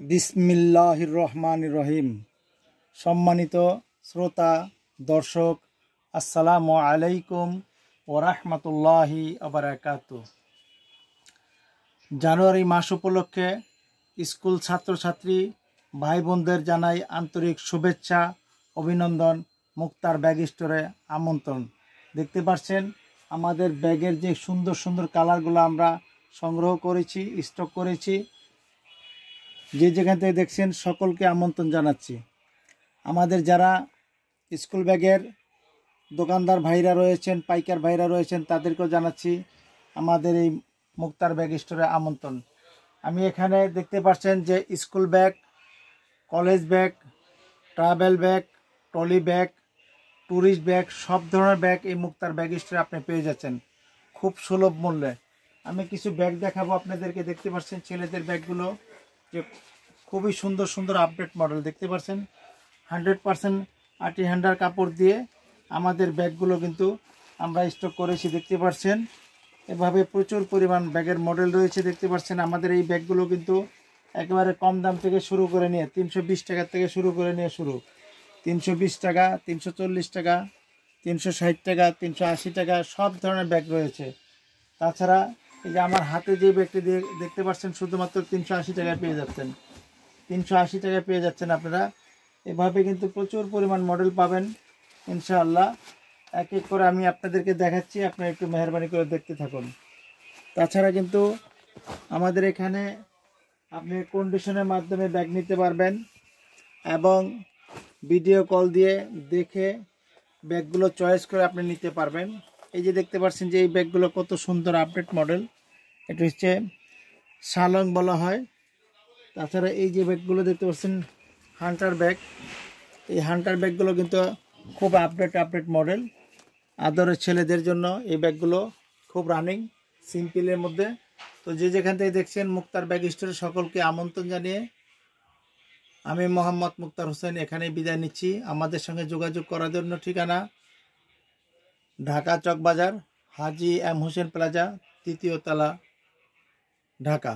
বিসমিল্লাহির রহমানির রহিম। সম্মানিত শ্রোতা দর্শক, আসসালামু আলাইকুম ওয়া রাহমাতুল্লাহি ওয়া বারাকাতুহু। জানুয়ারি মাস উপলক্ষে স্কুল ছাত্রছাত্রী ভাই বোনদের জানাই আন্তরিক শুভেচ্ছা, অভিনন্দন। মুক্তার ব্যাগ স্টোরে আমন্ত্রণ। দেখতে পাচ্ছেন আমাদের ব্যাগের যে সুন্দর সুন্দর কালারগুলো আমরা সংগ্রহ করেছি, স্টক করেছি। যে যেখান থেকে দেখছেন সকলকে আমন্ত্রণ জানাচ্ছি। আমাদের যারা স্কুল ব্যাগের দোকানদার ভাইরা রয়েছেন, পাইকার ভাইরা রয়েছেন, তাদেরকেও জানাচ্ছি আমাদের এই মুক্তার ব্যাগ স্টোরে আমন্ত্রণ। আমি এখানে দেখতে পাচ্ছেন যে school bag, college bag, travel bag, trolley bag, tourist bag, সব ধরনের ব্যাগ এই মুক্তার ব্যাগ স্টোরে আপনি পেয়ে যাচ্ছেন খুব সুলভ মূল্যে। আমি কিছু ব্যাগ দেখাবো আপনাদেরকে। দেখতে পাচ্ছেন ছেলেদের ব্যাগগুলো যে খুবই সুন্দর সুন্দর আপডেট মডেল। দেখতে পাচ্ছেন 100% আটি হ্যান্ডার কাপড় দিয়ে আমাদের ব্যাগগুলো কিন্তু আমরা স্টক করেছি। দেখতে পাচ্ছেন এভাবে প্রচুর পরিমাণ ব্যাগের মডেল রয়েছে। দেখতে পাচ্ছেন আমাদের এই ব্যাগগুলো কিন্তু একেবারে কম দাম থেকে শুরু করে নিয়ে 320 টাকা থেকে শুরু করে নিয়ে 320 টাকা, 340 টাকা, 360 টাকা, 380 টাকা, সব ধরনের ব্যাগ রয়েছে। তাছাড়া এই যে আমার হাতে যে ব্যাগটি দিয়ে দেখতে পাচ্ছেন শুধুমাত্র 380 টাকায় পেয়ে যাচ্ছেন। 380 টাকায় পেয়ে যাচ্ছেন আপনারা। এভাবে কিন্তু প্রচুর পরিমাণ মডেল পাবেন ইনশাআল্লাহ। এক এক করে আমি আপনাদেরকে দেখাচ্ছি, আপনারা একটু মেহরবানি করে দেখতে থাকুন। তাছাড়া কিন্তু আমাদের এখানে আপনি কন্ডিশনের মাধ্যমে ব্যাগ নিতে পারবেন এবং ভিডিও কল দিয়ে দেখে ব্যাগগুলো চয়েস করে আপনি নিতে পারবেন। এই যে দেখতে পাচ্ছেন যে এই ব্যাগগুলো কত সুন্দর আপডেট মডেল। এটা হচ্ছে শালং বলা হয়। তাছাড়া এই যে ব্যাগগুলো দেখতে পাচ্ছেন হান্টার ব্যাগ। এই হান্টার ব্যাগগুলো কিন্তু খুব আপডেট মডেল। আদরের ছেলেদের জন্য এই ব্যাগগুলো খুব রানিং, সিম্পলের মধ্যে। তো যে যেখান থেকে দেখছেন মুক্তার ব্যাগ স্টোরে সকলকে আমন্ত্রণ জানিয়ে আমি মোহাম্মদ মুক্তার হোসেন এখানেই বিদায় নিচ্ছি। আমাদের সঙ্গে যোগাযোগ করার জন্য ঠিকানা ঢাকা চকবাজার, হাজী এম হোসেন প্লাজা, 3য় তলা, ঢাকা।